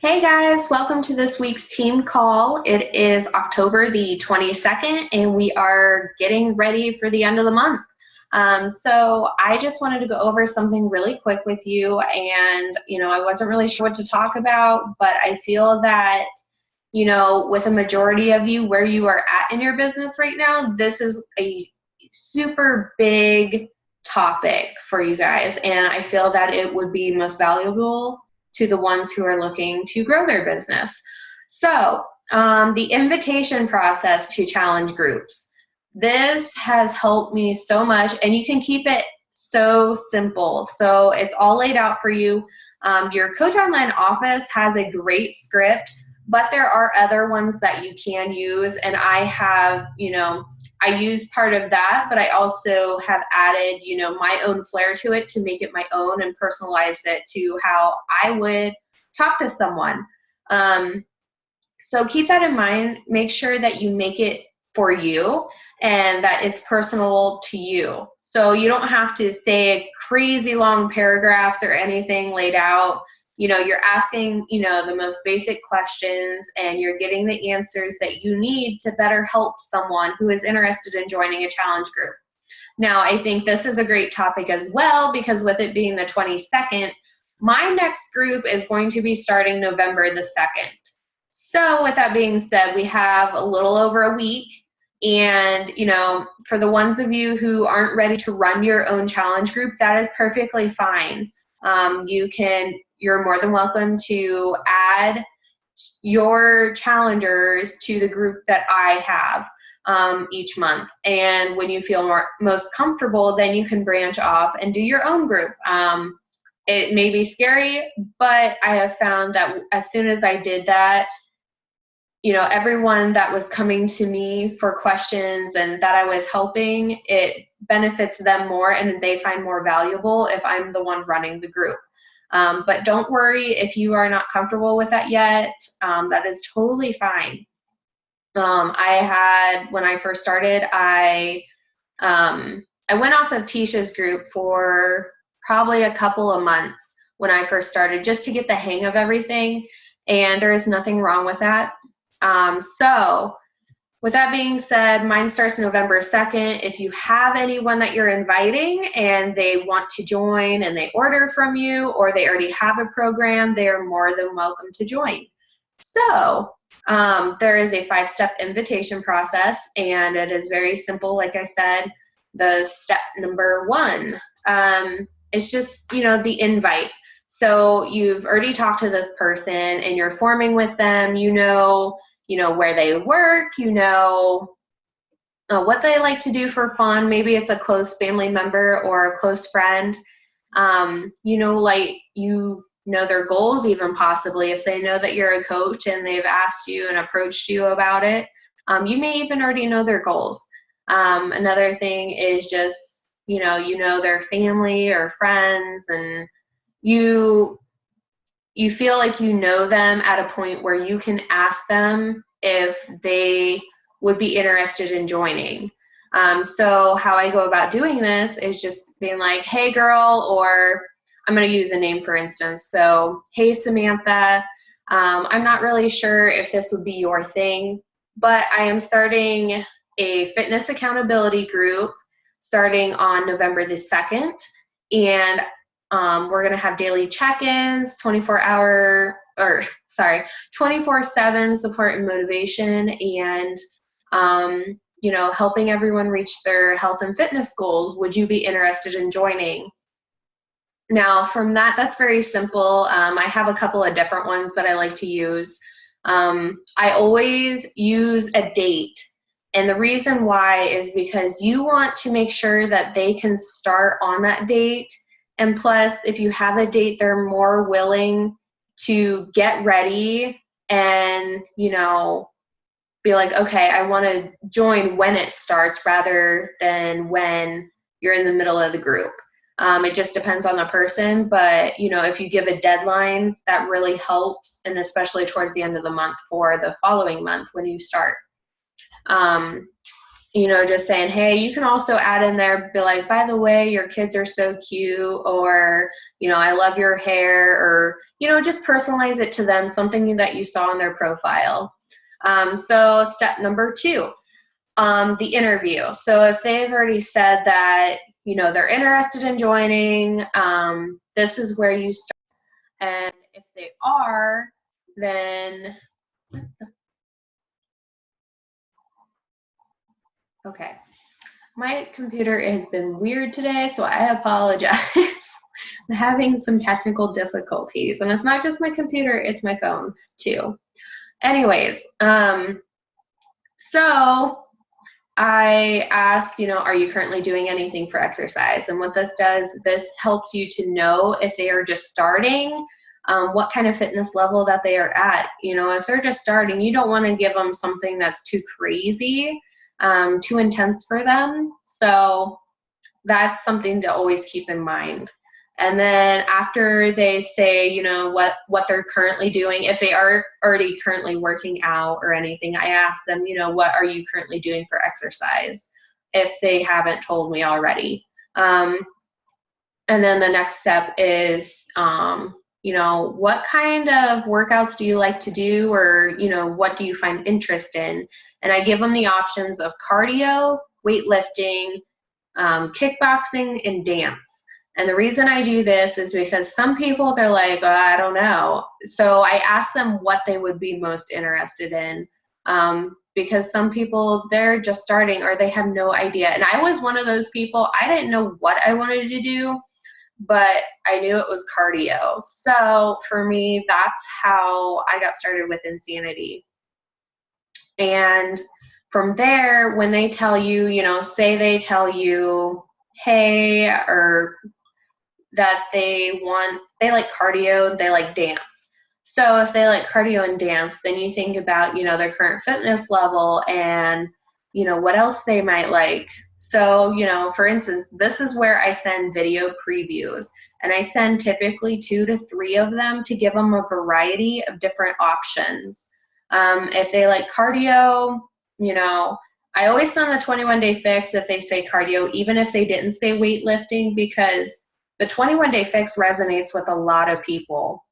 Hey guys, welcome to this week's team call. It is October the 22nd and we are getting ready for the end of the month. So I just wanted to go over something really quick with you, and I wasn't really sure what to talk about, but I feel that with a majority of you where you are at in your business right now, this is a super big topic for you guys, and I feel that it would be most valuable to the ones who are looking to grow their business. So the invitation process to challenge groups. This has helped me so much, and you can keep it so simple. So it's all laid out for you. Your Coach Online office has a great script, but there are other ones that you can use, and I have, I use part of that, but I also have added, my own flair to it to make it my own and personalized it to how I would talk to someone. So keep that in mind. Make sure that you make it for you and that it's personal to you. So you don't have to say crazy long paragraphs or anything laid out. You're asking, the most basic questions, and you're getting the answers that you need to better help someone who is interested in joining a challenge group. Now, I think this is a great topic as well, because with it being the 22nd, my next group is going to be starting November the 2nd. So with that being said, we have a little over a week. And, for the ones of you who aren't ready to run your own challenge group, that is perfectly fine. You're more than welcome to add your challengers to the group that I have each month. And when you feel most comfortable, then you can branch off and do your own group. It may be scary, but I have found that as soon as I did that, everyone that was coming to me for questions and that I was helping, it benefits them more and they find more valuable if I'm the one running the group. But don't worry if you are not comfortable with that yet. That is totally fine. When I first started, I went off of Tisha's group for probably a couple of months when I first started, just to get the hang of everything, and there is nothing wrong with that. So with that being said, mine starts November 2nd. If you have anyone that you're inviting and they want to join and they order from you, or they already have a program, they are more than welcome to join. So there is a 5-step invitation process, and it is very simple. Like I said, the step number 1 is just, the invite. So you've already talked to this person and you're forming with them, where they work, what they like to do for fun. Maybe it's a close family member or a close friend. Their goals, even possibly if they know that you're a coach and they've asked you and approached you about it. You may even already know their goals. Another thing is just, their family or friends, and you feel like you know them at a point where you can ask them if they would be interested in joining. So how I go about doing this is just being like, hey girl, or I'm going to use a name for instance. So, hey Samantha, I'm not really sure if this would be your thing, but I am starting a fitness accountability group starting on November the 2nd. And we're going to have daily check-ins, 24/7 support and motivation, and, helping everyone reach their health and fitness goals. Would you be interested in joining? Now, from that's very simple. I have a couple of different ones that I like to use. I always use a date. And the reason why is because you want to make sure that they can start on that date. And plus, if you have a date, they're more willing to get ready and, be like, okay, I want to join when it starts rather than when you're in the middle of the group. It just depends on the person, but, if you give a deadline, that really helps, and especially towards the end of the month for the following month when you start. just saying, hey, you can also add in there, be like, by the way, your kids are so cute, or, I love your hair, or, just personalize it to them, something that you saw in their profile. So step number 2, the interview. So if they've already said that, they're interested in joining, this is where you start. And if they are, then, okay. My computer has been weird today, so I apologize. I'm having some technical difficulties, and it's not just my computer, it's my phone too. Anyways, so I ask, are you currently doing anything for exercise? And what this does, this helps you to know if they are just starting, what kind of fitness level that they are at. If they're just starting, you don't want to give them something that's too crazy, too intense for them. So that's something to always keep in mind. And then after they say, what they're currently doing, if they are already currently working out or anything, I ask them, what are you currently doing for exercise, if they haven't told me already. And then the next step is, what kind of workouts do you like to do, or, what do you find interest in? And I give them the options of cardio, weightlifting, kickboxing, and dance. And the reason I do this is because some people, they're like, oh, I don't know. So I ask them what they would be most interested in, because some people, they're just starting or they have no idea. And I was one of those people. I didn't know what I wanted to do, but I knew it was cardio. So for me, that's how I got started with Insanity. And from there, when they tell you, say they tell you, hey, or that they like cardio, they like dance. So if they like cardio and dance, then you think about, their current fitness level and, what else they might like. So, for instance, this is where I send video previews, and I send typically 2 to 3 of them to give them a variety of different options. If they like cardio, I always send the 21-day fix if they say cardio, even if they didn't say weightlifting, because the 21-day fix resonates with a lot of people,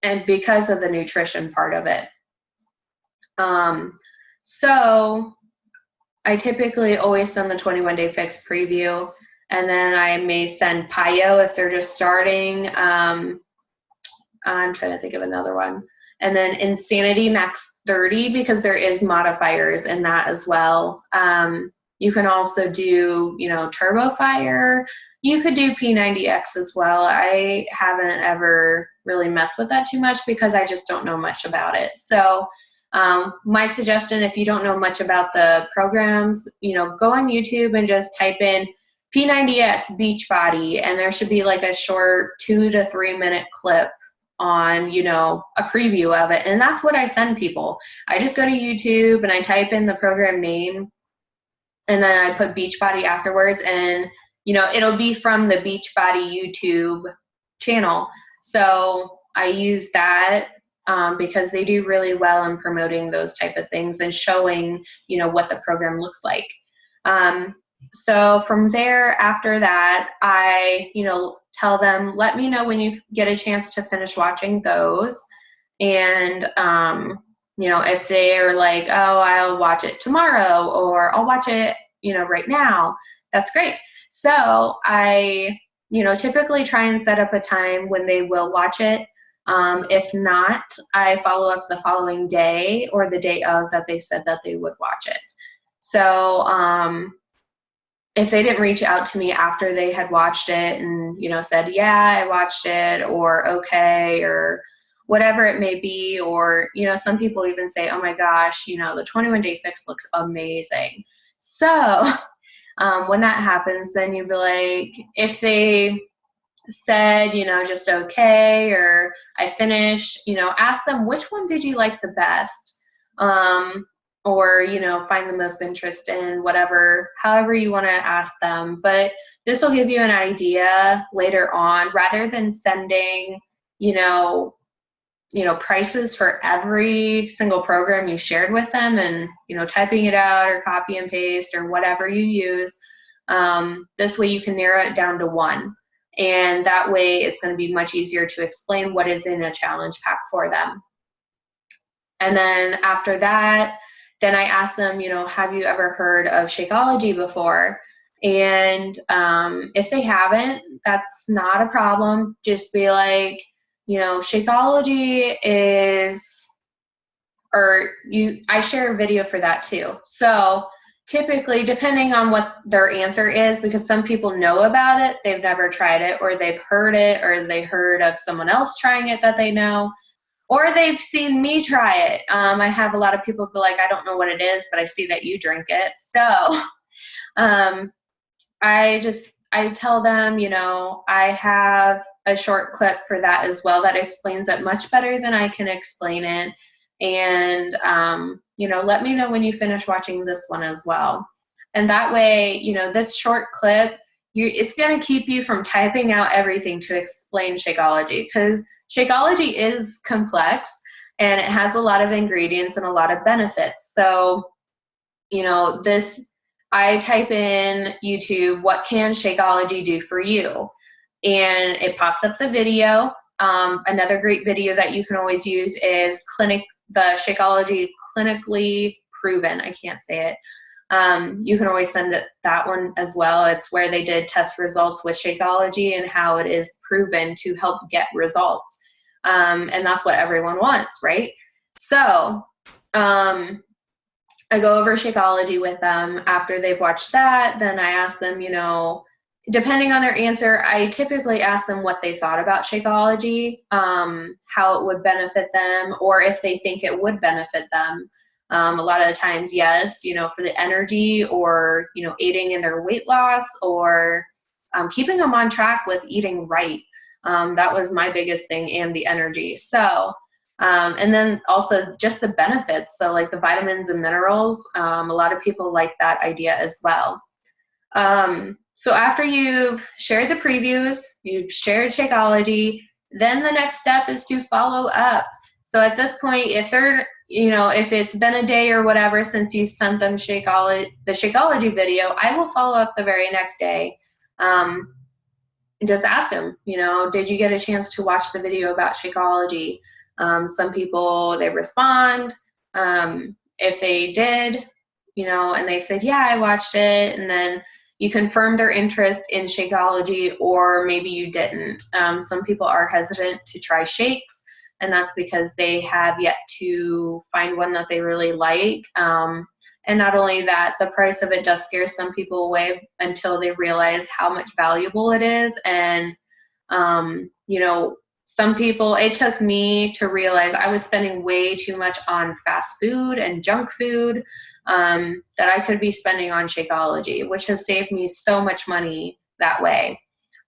and because of the nutrition part of it. So I typically always send the 21-day fix preview, and then I may send PIO if they're just starting. I'm trying to think of another one. And then Insanity Max 30, because there is modifiers in that as well. You can also do, Turbo Fire. You could do P90X as well. I haven't ever really messed with that too much because I just don't know much about it. So my suggestion, if you don't know much about the programs, go on YouTube and just type in P90X Beachbody, and there should be like a short 2 to 3 minute clip on, a preview of it. And that's what I send people. I just go to YouTube and I type in the program name, and then I put Beachbody afterwards, and it'll be from the Beachbody YouTube channel. So I use that because they do really well in promoting those type of things and showing, what the program looks like. So from there, after that, I, tell them, let me know when you get a chance to finish watching those. And, if they're like, oh, I'll watch it tomorrow, or I'll watch it, right now, that's great. So I, typically try and set up a time when they will watch it. If not, I follow up the following day or the day of that they said that they would watch it. So, if they didn't reach out to me after they had watched it and, said, yeah, I watched it, or okay, or whatever it may be, or, some people even say, oh my gosh, the 21-day fix looks amazing. So when that happens, then you'd be like, if they said, just okay, or I finished, ask them, which one did you like the best? Or, find the most interest in, whatever, however you want to ask them. But this will give you an idea later on, rather than sending, prices for every single program you shared with them, and, typing it out or copy and paste or whatever you use. This way you can narrow it down to one. And that way it's going to be much easier to explain what is in a challenge pack for them. And then after that, then I ask them, have you ever heard of Shakeology before? And if they haven't, that's not a problem. Just be like, Shakeology is, I share a video for that too. So typically, depending on what their answer is, because some people know about it, they've never tried it, or they've heard it, or they heard of someone else trying it that they know, or they've seen me try it. I have a lot of people be like, I don't know what it is, but I see that you drink it. So I tell them, I have a short clip for that as well that explains it much better than I can explain it. And, let me know when you finish watching this one as well. And that way, this short clip, it's going to keep you from typing out everything to explain Shakeology, because Shakeology is complex and it has a lot of ingredients and a lot of benefits. So, I type in YouTube, what can Shakeology do for you? And it pops up the video. Another great video that you can always use is the Shakeology Clinically Proven. I can't say it. You can always send that one as well. It's where they did test results with Shakeology and how it is proven to help get results. And that's what everyone wants, right? So I go over Shakeology with them. After they've watched that, then I ask them, depending on their answer, I typically ask them what they thought about Shakeology, how it would benefit them, or if they think it would benefit them. A lot of the times, yes, for the energy, or, aiding in their weight loss, or keeping them on track with eating right. That was my biggest thing, and the energy. So, and then also just the benefits. So like the vitamins and minerals, a lot of people like that idea as well. So after you've shared the previews, you've shared Shakeology, then the next step is to follow up. So at this point, if they're, if it's been a day or whatever since you sent them the Shakeology video, I will follow up the very next day. Just ask them, did you get a chance to watch the video about Shakeology? Some people, they respond. If they did, and they said, yeah, I watched it, and then you confirm their interest in Shakeology, or maybe you didn't. Some people are hesitant to try shakes, and that's because they have yet to find one that they really like. And not only that, the price of it does scare some people away until they realize how much valuable it is. And, some people, it took me to realize I was spending way too much on fast food and junk food that I could be spending on Shakeology, which has saved me so much money that way.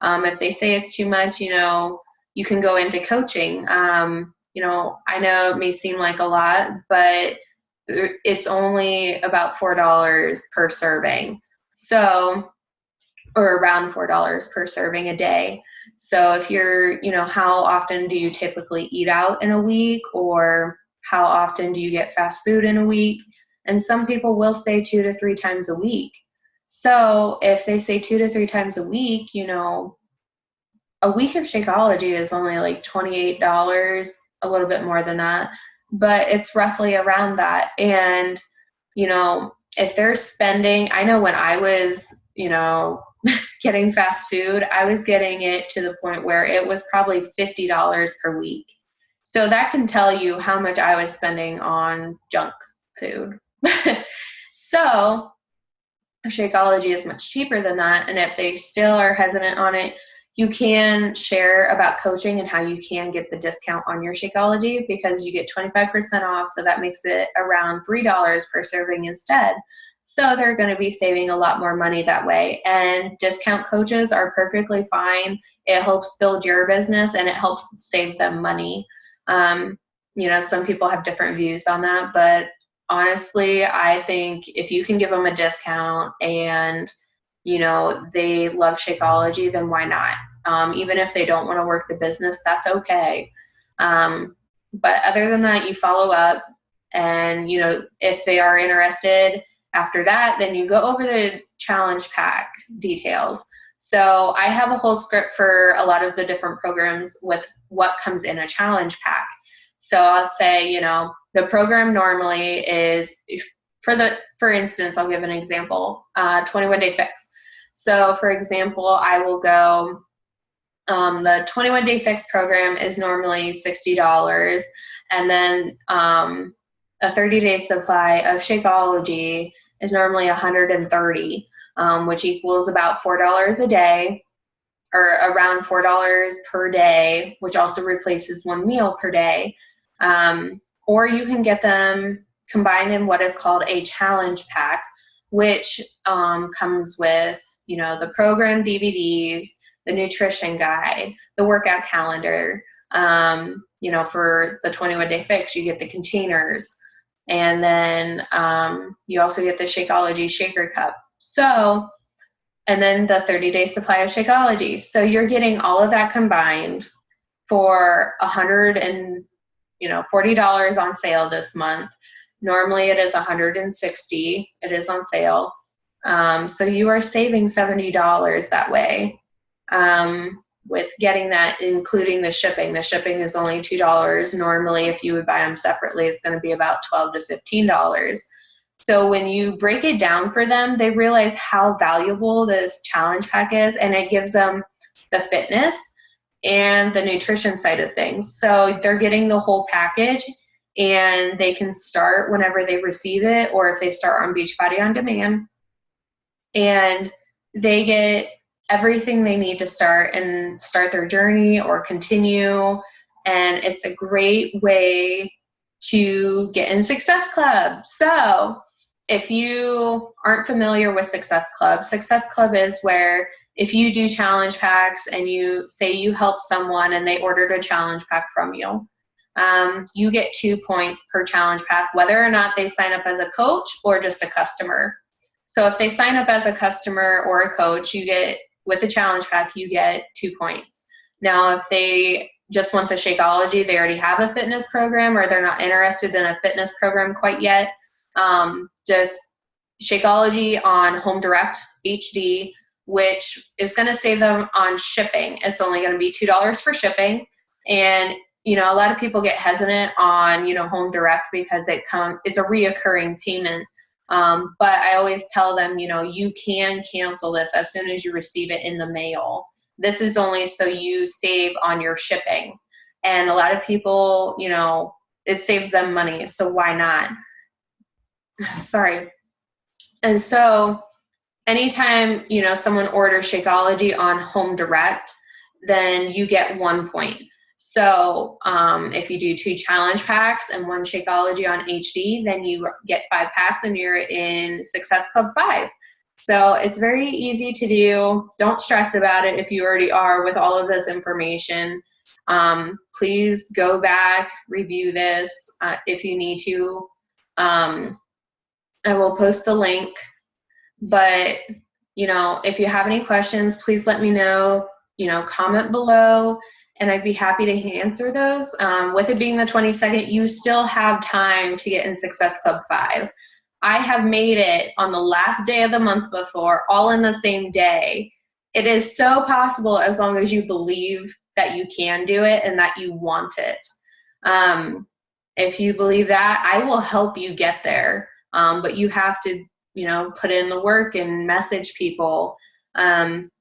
If they say it's too much, you can go into coaching. I know it may seem like a lot, but it's only about $4 per serving. So, or around $4 per serving a day. So if you're, how often do you typically eat out in a week, or how often do you get fast food in a week? And some people will say 2 to 3 times a week. So if they say 2 to 3 times a week, a week of Shakeology is only like $28, a little bit more than that, but it's roughly around that. And, if they're spending, I know when I was, getting fast food, I was getting it to the point where it was probably $50 per week. So that can tell you how much I was spending on junk food. So Shakeology is much cheaper than that. And if they still are hesitant on it, you can share about coaching and how you can get the discount on your Shakeology, because you get 25% off. So that makes it around $3 per serving instead. So they're going to be saving a lot more money that way. And discount coaches are perfectly fine. It helps build your business and it helps save them money. Some people have different views on that, but honestly, I think if you can give them a discount and, they love Shakeology, then why not? Even if they don't want to work the business, that's okay. But other than that, you follow up, and if they are interested after that, then you go over the challenge pack details. So I have a whole script for a lot of the different programs with what comes in a challenge pack. So I'll say, the program normally is, for instance, I'll give an example, 21-day fix. So for example, I will go, the 21-day fix program is normally $60, and then a 30-day supply of Shakeology is normally $130, which equals about $4 a day, or around $4 per day, which also replaces one meal per day. Or you can get them combined in what is called a challenge pack, which comes with, the program DVDs, the nutrition guide, the workout calendar. For the 21-day fix, you get the containers, and then you also get the Shakeology shaker cup. So, and then the 30-day supply of Shakeology. So you're getting all of that combined for $140 on sale this month. Normally it is $160. It is on sale. So you are saving $70 that way, with getting that, including the shipping. The shipping is only $2. Normally, if you would buy them separately, it's going to be about $12 to $15. So when you break it down for them, they realize how valuable this challenge pack is, and it gives them the fitness and the nutrition side of things. So they're getting the whole package, and they can start whenever they receive it, or if they start on Beachbody On Demand, and they get everything they need to start their journey or continue. And it's a great way to get in Success Club. So if you aren't familiar with Success Club is where if you do challenge packs and you say you help someone and they ordered a challenge pack from you, you get 2 points per challenge pack, whether or not they sign up as a coach or just a customer. So if they sign up as a customer or a coach, with the challenge pack, you get 2 points. Now, if they just want the Shakeology, they already have a fitness program, or they're not interested in a fitness program quite yet, just Shakeology on Home Direct HD, which is going to save them on shipping. It's only going to be $2 for shipping. And, a lot of people get hesitant on, Home Direct because it's a reoccurring payment. But I always tell them, you can cancel this as soon as you receive it in the mail. This is only so you save on your shipping. And a lot of people, it saves them money, so why not? Sorry. And so anytime, someone orders Shakeology on Home Direct, then you get 1 point. So if you do 2 challenge packs and 1 Shakeology on HD, then you get 5 packs and you're in Success Club 5. So it's very easy to do. Don't stress about it if you already are with all of this information. Please go back, review this if you need to. I will post the link. But, if you have any questions, please let me know, comment below, and I'd be happy to answer those. With it being the 22nd, you still have time to get in Success Club 5. I have made it on the last day of the month before, all in the same day. It is so possible as long as you believe that you can do it and that you want it. If you believe that, I will help you get there. But you have to, put in the work and message people.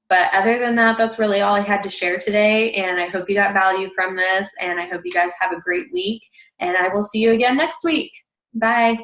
But other than that, that's really all I had to share today. And I hope you got value from this. And I hope you guys have a great week. And I will see you again next week. Bye.